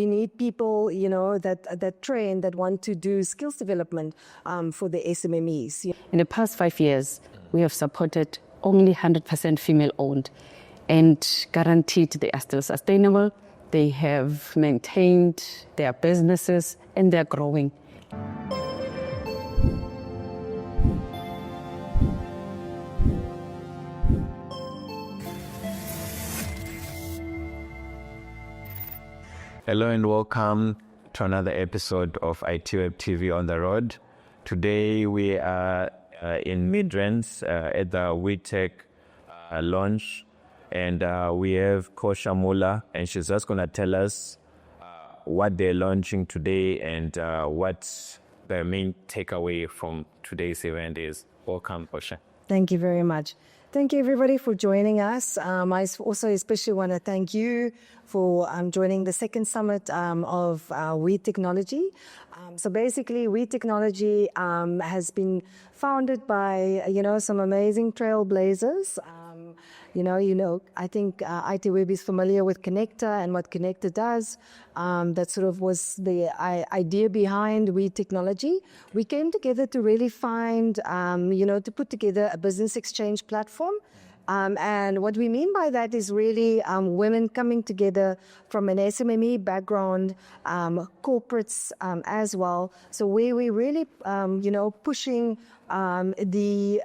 we need people, that train, that want to do skills development for the SMMEs. In the past 5 years, we have supported only 100% female-owned and guaranteed they are still sustainable. They have maintained their businesses and they're growing. Hello and welcome to another episode of ITWeb TV on the road. Today we are in Midrand at the WiTech launch, and we have Kosha Mula, and she's just going to tell us what they're launching today and what the main takeaway from today's event is. Welcome, Kosha. Thank you very much. Thank you, everybody, for joining us. I also especially want to thank you for joining the second summit of WiTechnology. So basically, WiTechnology has been founded by, some amazing trailblazers. I think ITWeb is familiar with Connector and what Connector does. That sort of was the idea behind WiTechnology. We came together to really find, to put together a business exchange platform. And what we mean by that is really women coming together from an SMME background, corporates as well. So we really, pushing the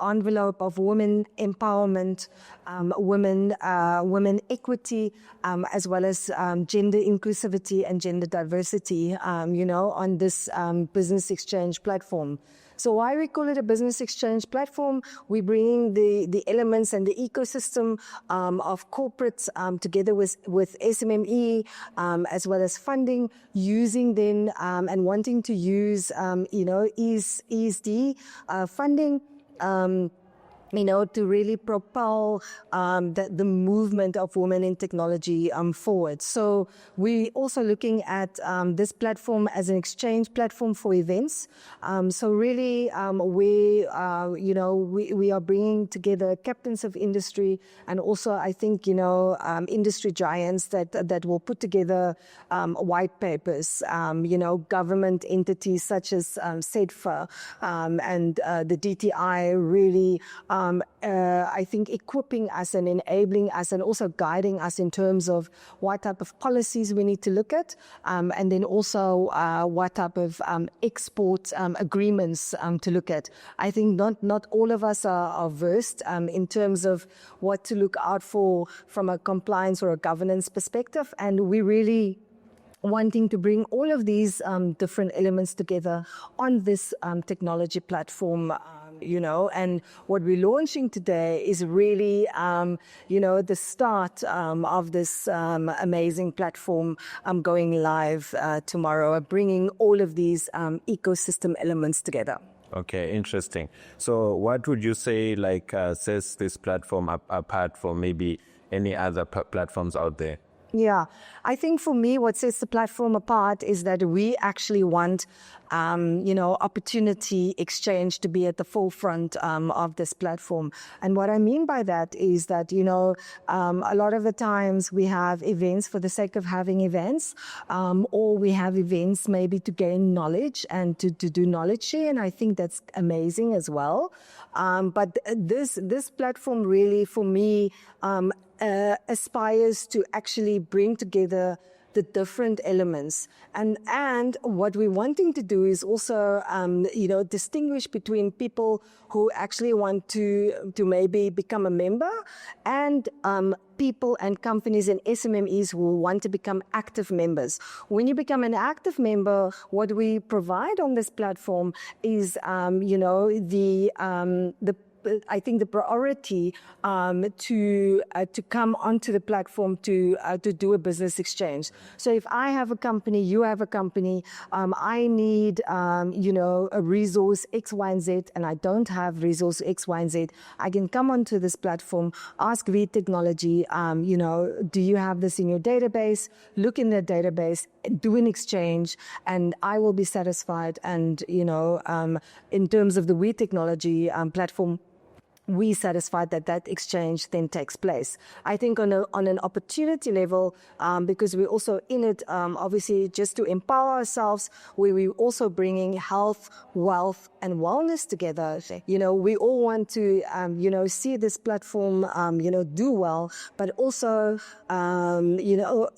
envelope of women empowerment, women equity, as well as gender inclusivity and gender diversity, on this business exchange platform. So why we call it a business exchange platform? We're bringing the elements and the ecosystem of corporates together with SMME, as well as funding, using then and wanting to use, ESD funding, to really propel the movement of women in technology forward. So we're also looking at this platform as an exchange platform for events. So really, we are bringing together captains of industry and also, I think, industry giants that will put together white papers, government entities such as CEDFA and the DTI really I think equipping us and enabling us and also guiding us in terms of what type of policies we need to look at, and then also what type of export agreements to look at. I think not all of us are versed in terms of what to look out for from a compliance or a governance perspective, and we really wanting to bring all of these different elements together on this technology platform, and what we're launching today is really, the start of this amazing platform going live tomorrow, bringing all of these ecosystem elements together. Okay, interesting. So what would you say sets this platform apart from maybe any other platforms out there? Yeah, I think for me, what sets the platform apart is that we actually want, opportunity exchange to be at the forefront of this platform. And what I mean by that is that, a lot of the times we have events for the sake of having events, or we have events maybe to gain knowledge and to do knowledge share. And I think that's amazing as well. But this platform really, for me, aspires to actually bring together the different elements. And what we're wanting to do is also, distinguish between people who actually want to maybe become a member and people and companies and SMMEs who want to become active members. When you become an active member, what we provide on this platform is, I think the priority to come onto the platform to do a business exchange. So if I have a company, you have a company, I need a resource X, Y, and Z, and I don't have resource X, Y, and Z, I can come onto this platform, ask WiTechnology, do you have this in your database? Look in the database, do an exchange, and I will be satisfied. And in terms of the WiTechnology platform, we satisfied that that exchange then takes place. I think on an opportunity level, because we're also in it, obviously just to empower ourselves, where we're also bringing health, wealth, and wellness together. We all want to, see this platform, do well, but also,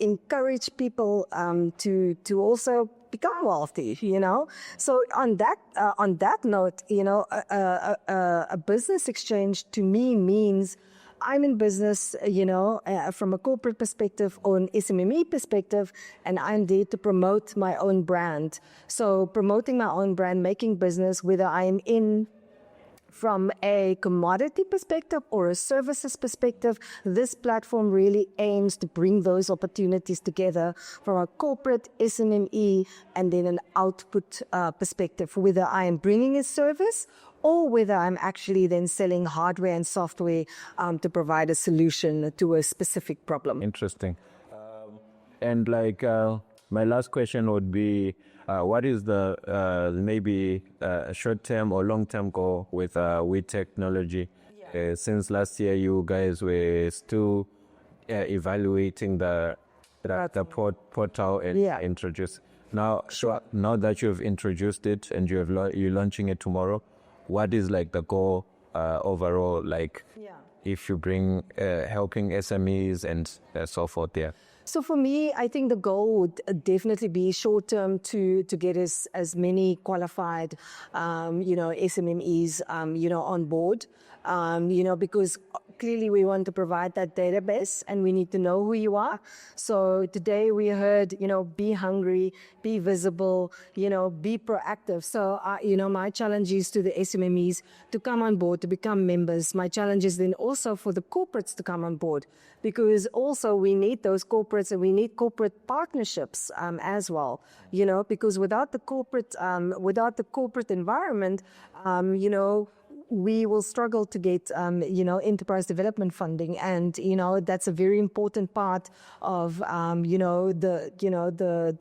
encourage people to also become wealthy, So on that note, a business exchange to me means I'm in business, from a corporate perspective or an SMME perspective, and I'm there to promote my own brand. So promoting my own brand, making business, whether I'm in from a commodity perspective or a services perspective, this platform really aims to bring those opportunities together from a corporate SMME and then an output perspective, whether I am bringing a service or whether I'm actually then selling hardware and software to provide a solution to a specific problem. Interesting. And my last question would be, what is the maybe short-term or long-term goal with WiTechnology? Since last year, you guys were still evaluating the portal and introduce. Now that you've introduced it and you're launching it tomorrow, what is the goal overall? If you bring helping SMEs and so forth there. So for me, I think the goal would definitely be short-term to get as many qualified, SMMEs, on board, because clearly we want to provide that database and we need to know who you are. So today we heard, be hungry, be visible, be proactive. So, my challenge is to the SMMEs to come on board, to become members. My challenge is then also for the corporates to come on board, because also we need those corporates and we need corporate partnerships as well, because without the corporate environment, we will struggle to get, enterprise development funding. And, that's a very important part of, the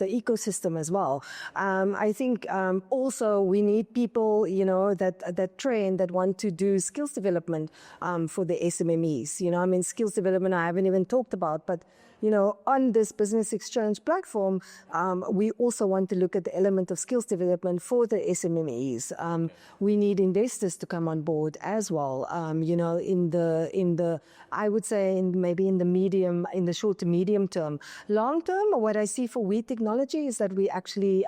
ecosystem as well. I think also we need people, that train, that want to do skills development for the SMMEs. Skills development I haven't even talked about, but on this business exchange platform, we also want to look at the element of skills development for the SMMEs. We need investors to come on board as well. I would say maybe in the short to medium term. Long term, what I see for WiTechnology is that we actually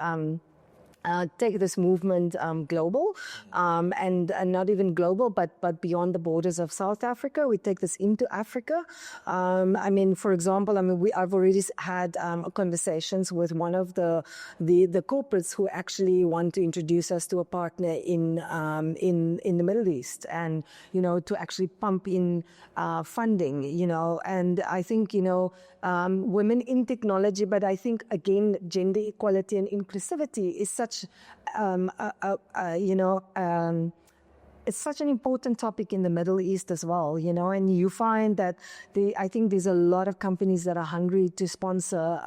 take this movement global, and not even global, but beyond the borders of South Africa. We take this into Africa. For example, I've already had conversations with one of the corporates who actually want to introduce us to a partner in the Middle East, and to actually pump in funding. And I think women in technology, but I think again gender equality and inclusivity is such it's such an important topic in the Middle East as well, and you find that I think there's a lot of companies that are hungry to sponsor,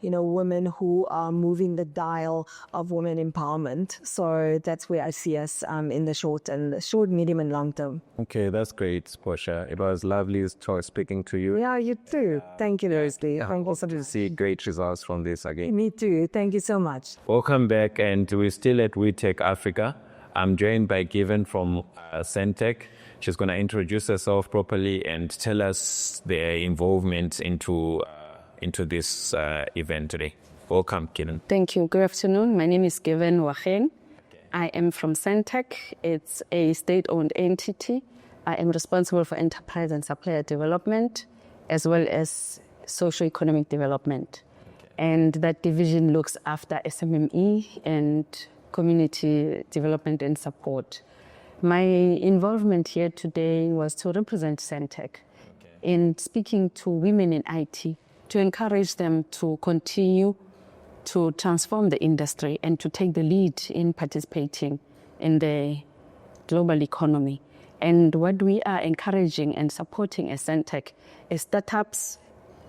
women who are moving the dial of women empowerment. So that's where I see us in the short, medium, and long term. Okay, that's great, Portia. It was lovely speaking to you. Yeah, you too. Thank you, Rosalie. I'm also to see great results from this again. Me too. Thank you so much. Welcome back, and we're still at WiTech Africa. I'm joined by Given from Centec. She's going to introduce herself properly and tell us their involvement into this event today. Welcome, Given. Thank you. Good afternoon. My name is Given Wacheng. I am from Centec. It's a state-owned entity. I am responsible for enterprise and supplier development, as well as socio-economic development. And that division looks after SMME and community development and support. My involvement here today was to represent Centec in speaking to women in IT, to encourage them to continue to transform the industry and to take the lead in participating in the global economy. And what we are encouraging and supporting as Centec is startups,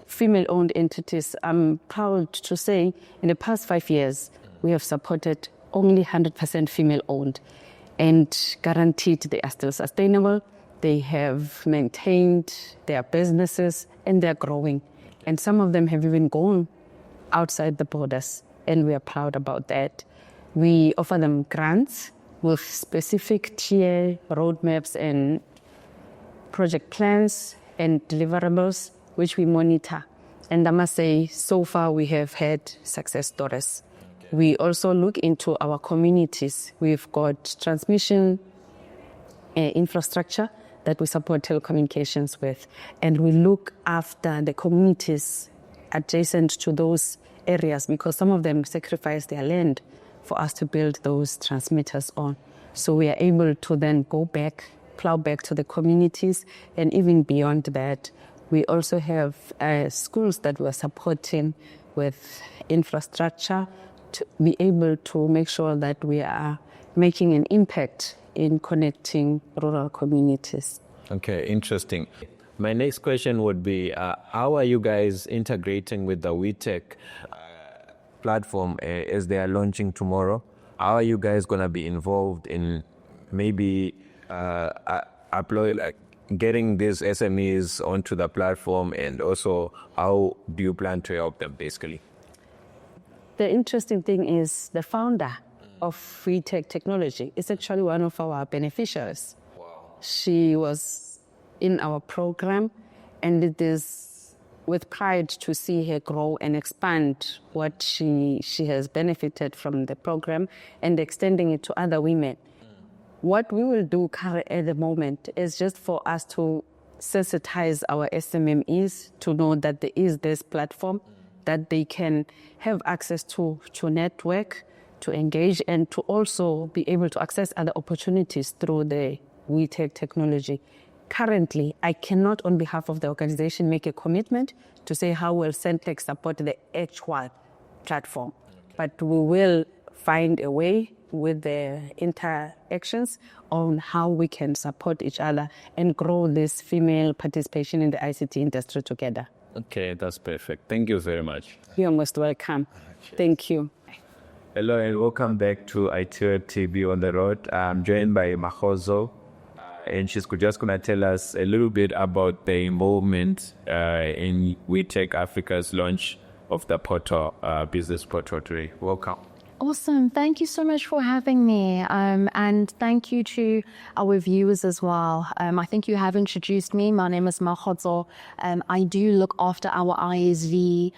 female-owned entities. I'm proud to say in the past 5 years, we have supported only 100% female-owned and guaranteed they are still sustainable, they have maintained their businesses, and they're growing. And some of them have even gone outside the borders, and we are proud about that. We offer them grants with specific tier roadmaps and project plans and deliverables, which we monitor. And I must say, so far we have had success stories. We also look into our communities. We've got transmission infrastructure that we support telecommunications with, and we look after the communities adjacent to those areas because some of them sacrifice their land for us to build those transmitters on. So we are able to then go back, plow back to the communities, and even beyond that, we also have schools that we're supporting with infrastructure to be able to make sure that we are making an impact in connecting rural communities. Okay, interesting. My next question would be, how are you guys integrating with the WiTech platform as they are launching tomorrow? How are you guys going to be involved in maybe getting these SMEs onto the platform, and also how do you plan to help them basically? The interesting thing is the founder of WiTechnology is actually one of our beneficiaries. Wow. She was in our program, and it is with pride to see her grow and expand what she has benefited from the program and extending it to other women. What we will do at the moment is just for us to sensitize our SMMEs to know that there is this platform that they can have access to network, to engage, and to also be able to access other opportunities through the WiTechnology. Currently, I cannot, on behalf of the organization, make a commitment to say how will Centec support the actual platform. But we will find a way with the interactions on how we can support each other and grow this female participation in the ICT industry together. Okay, that's perfect. Thank you very much. You're most welcome. Thank you. Hello and welcome back to ITWeb TV on the road. I'm joined by Mahozo, and she's just going to tell us a little bit about the involvement in WiTech Africa's launch of the portal, business portal today. Welcome. Awesome. Thank you so much for having me. And thank you to our viewers as well. I think you have introduced me. My name is Mahodzo. I do look after our ISV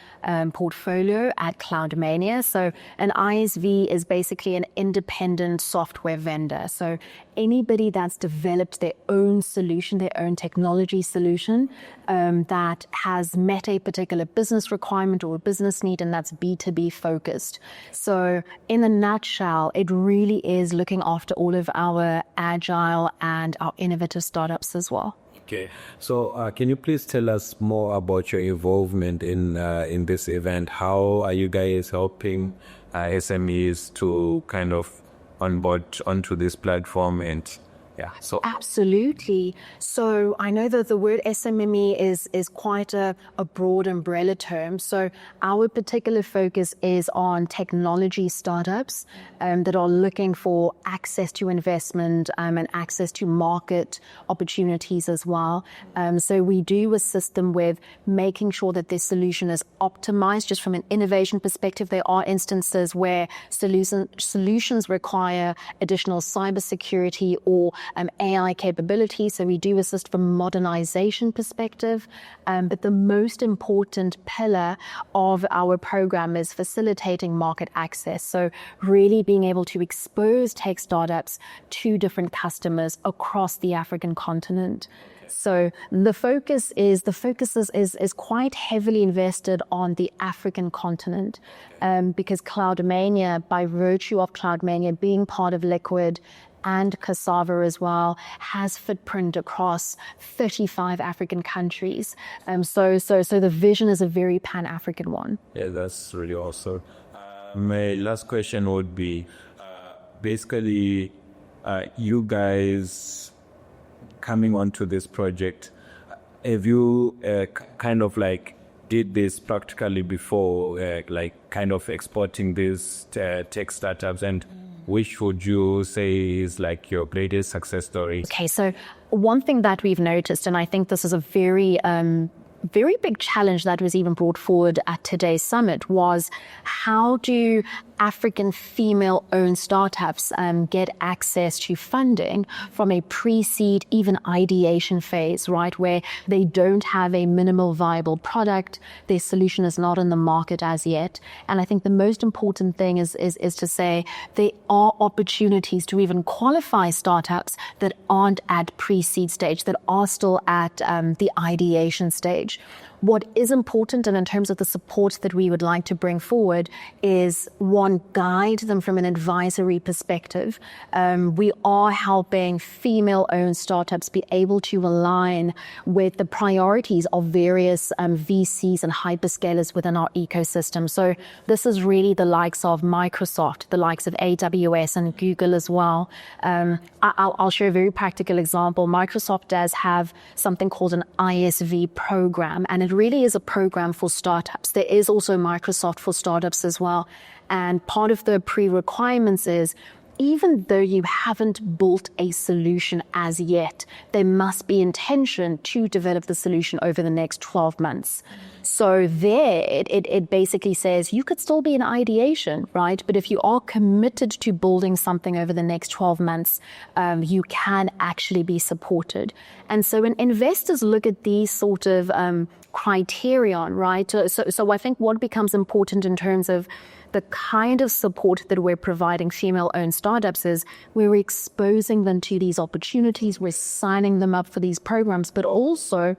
portfolio at Cloudmania. So an ISV is basically an independent software vendor. So anybody that's developed their own solution, their own technology solution that has met a particular business requirement or a business need, and that's B2B focused. So in a nutshell, it really is looking after all of our agile and our innovative startups as well. Okay, so can you please tell us more about your involvement in this event? How are you guys helping SMEs to kind of onboard onto this platform? And so absolutely. So I know that the word SMME is quite a broad umbrella term. So our particular focus is on technology startups that are looking for access to investment and access to market opportunities as well. So we do assist them with making sure that their solution is optimized. Just from an innovation perspective, there are instances where solutions require additional cybersecurity or AI capabilities, so we do assist from a modernization perspective. But the most important pillar of our program is facilitating market access. So really being able to expose tech startups to different customers across the African continent. So the focus is quite heavily invested on the African continent because Cloudmania, by virtue of Cloudmania being part of Liquid and Cassava as well, has footprint across 35 African countries. So the vision is a very pan-African one. Yeah, that's really awesome. My last question would be, basically, you guys coming onto this project, have you kind of like did this practically before, like kind of exporting these tech startups? And which would you say is like your greatest success story? Okay, so one thing that we've noticed, and I think this is a very big challenge that was even brought forward at today's summit, was how do African female-owned startups get access to funding from a pre-seed, even ideation phase, right, where they don't have a minimal viable product, their solution is not in the market as yet. And I think the most important thing is to say there are opportunities to even qualify startups that aren't at pre-seed stage, that are still at the ideation stage. What is important, and in terms of the support that we would like to bring forward, is one, guide them from an advisory perspective. We are helping female-owned startups be able to align with the priorities of various VCs and hyperscalers within our ecosystem. So this is really the likes of Microsoft, the likes of AWS and Google as well. I'll share a very practical example. Microsoft does have something called an ISV program, and it really is a program for startups. There is also Microsoft for startups as well. And part of the pre-requirements is, even though you haven't built a solution as yet, there must be intention to develop the solution over the next 12 months. So there, it basically says you could still be in ideation, right? But if you are committed to building something over the next 12 months, you can actually be supported. And so when investors look at these sort of criterion, right? So I think what becomes important in terms of the kind of support that we're providing female-owned startups is we're exposing them to these opportunities, we're signing them up for these programs, but also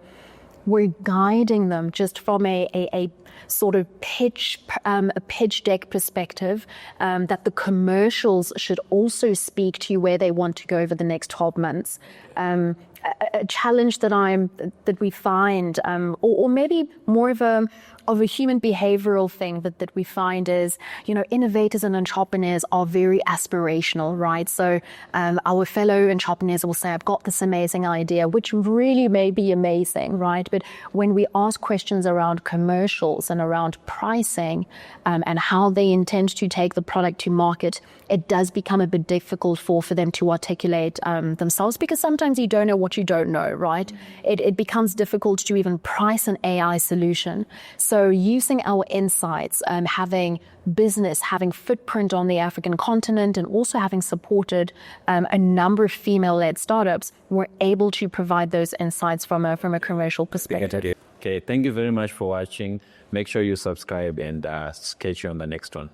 we're guiding them just from a sort of pitch deck perspective, that the commercials should also speak to where they want to go over the next 12 months. A challenge that we find, or maybe more of a human behavioral thing that we find is, innovators and entrepreneurs are very aspirational, right? So our fellow entrepreneurs will say, I've got this amazing idea, which really may be amazing, right? But when we ask questions around commercials and around pricing and how they intend to take the product to market, it does become a bit difficult for them to articulate themselves, because sometimes you don't know what you don't know, right? It becomes difficult to even price an AI solution. So using our insights, having business, having footprint on the African continent, and also having supported a number of female-led startups, we're able to provide those insights from a commercial perspective. Okay, thank you very much for watching. Make sure you subscribe, and catch you on the next one.